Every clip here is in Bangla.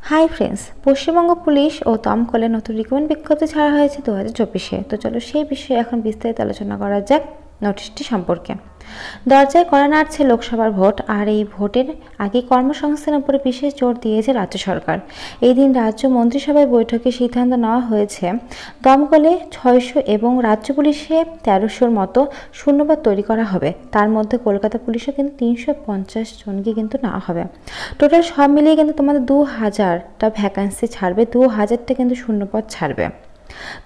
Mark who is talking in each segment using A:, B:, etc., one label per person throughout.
A: হাই ফ্রেন্ডস, পশ্চিমবঙ্গ পুলিশ ও দমকলের নতুন রিক্রুটমেন্ট বিজ্ঞপ্তি ছাড়া হয়েছে 2024-এ। তো চলো সেই বিষয়ে এখন বিস্তারিত আলোচনা করা যাক নোটিশটি সম্পর্কে। দরজায় কড়া নাড়ছে লোকসভার ভোট, আর এই ভোটের আগে কর্মসংস্থানের উপরে বিশেষ জোর দিয়েছে রাজ্য সরকার। এই দিন রাজ্য মন্ত্রিসভায় বৈঠকে সিদ্ধান্ত নেওয়া হয়েছে দমকলে 600 এবং রাজ্য পুলিশে 1300-র মতো শূন্যপদ তৈরি করা হবে। তার মধ্যে কলকাতা পুলিশও কিন্তু 350 জনকে কিন্তু নেওয়া হবে। টোটাল সব মিলিয়ে কিন্তু তোমাদের 2000টা ভ্যাকান্সি ছাড়বে, 2000টা কিন্তু শূন্যপদ ছাড়বে।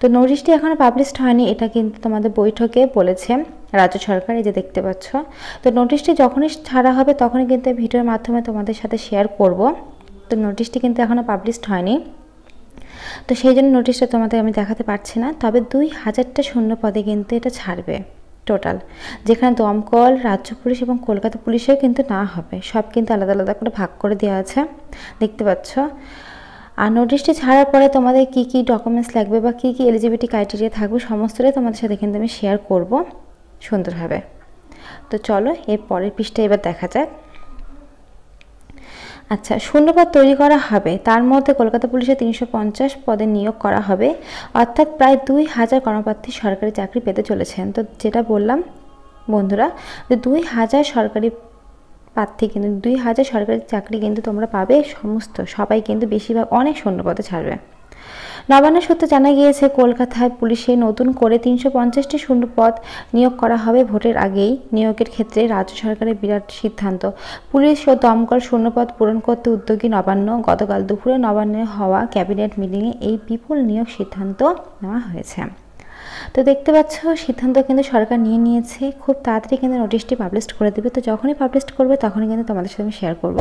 A: তো নোটিশটি এখনো পাবলিশড হয়নি, এটা কিন্তু তোমাদের বৈঠকে বলেছে রাজ্য সরকার। এই যে দেখতে পাচ্ছ, তো নোটিশটি যখনই ছাড়া হবে তখনই কিন্তু ভিডিওর মাধ্যমে তোমাদের সাথে শেয়ার করব। তো নোটিশটি কিন্তু এখনো পাবলিশড হয়নি, তো সেই জন্য নোটিশটা তোমাদের আমি দেখাতে পারছি না। তবে 2000টা শূন্য পদে কিন্তু এটা ছাড়বে টোটাল, যেখানে দমকল, রাজ্য পুলিশ এবং কলকাতা পুলিশেও কিন্তু না হবে, সব কিন্তু আলাদা আলাদা করে ভাগ করে দেওয়া আছে, দেখতে পাচ্ছ। আর নোটিশটি ছাড়ার পরে তোমাদের কি কি ডকুমেন্টস লাগবে বা কি কি এলিজিবিলিটি ক্রাইটেরিয়া থাকবে সমস্তটাই তোমাদের সাথে কিন্তু আমি শেয়ার করব সুন্দরভাবে। তো চলো এর পরের পৃষ্ঠা এবার দেখা যাক। আচ্ছা, শূন্যপদ তৈরি করা হবে, তার মধ্যে কলকাতা পুলিশে 350 পদে নিয়োগ করা হবে, অর্থাৎ প্রায় 2000 কর্মপ্রার্থী সরকারি চাকরি পেতে চলেছেন। তো যেটা বললাম বন্ধুরা, যে 2000 সরকারি প্রার্থী কিন্তু 2000 সরকারি চাকরি কিন্তু তোমরা পাবে, সবাই কিন্তু বেশিরভাগ অনেক শূন্যপদে ছাড়বে। নবান্ন সূত্রে জানা গিয়েছে কলকাতায় পুলিশে নতুন করে 350টি শূন্যপদ নিয়োগ করা হবে। ভোটের আগেই নিয়োগের ক্ষেত্রে রাজ্য সরকারের বিরাট সিদ্ধান্ত। পুলিশ ও দমকল শূন্যপদ পূরণ করতে উদ্যোগী নবান্ন। গতকাল দুপুরে নবান্নে হওয়া ক্যাবিনেট মিটিংয়ে এই বিপুল নিয়োগ সিদ্ধান্ত নেওয়া হয়েছে। তো দেখতে পাচ্ছ, সিদ্ধান্ত কিন্তু সরকার নিয়ে নিয়েছে, খুব তাড়াতাড়ি কিন্তু নোটিশটি পাবলিশ করে দেবে। তো যখনই পাবলিশ করবে তখনই কিন্তু তোমাদের সাথে আমি শেয়ার করব।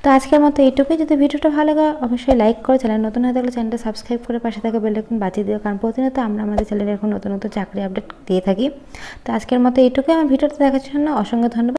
A: তো আজকের মতো এইটুকুই। যদি ভিডিওটা ভালো লাগে অবশ্যই লাইক করো, চ্যানেল নতুন হয়ে থাকলে চ্যানেলটা সাবস্ক্রাইব করে পাশে থাকা বেল আইকন বাজিয়ে দিও, কারণ প্রতিনিয়ত আমরা আমাদের চ্যানেলে এখন নতুন নতুন চাকরি আপডেট দিয়ে থাকি। তো আজকের মতো এইটুকুই। আমার ভিডিওটা দেখার জন্য অসংখ্য ধন্যবাদ।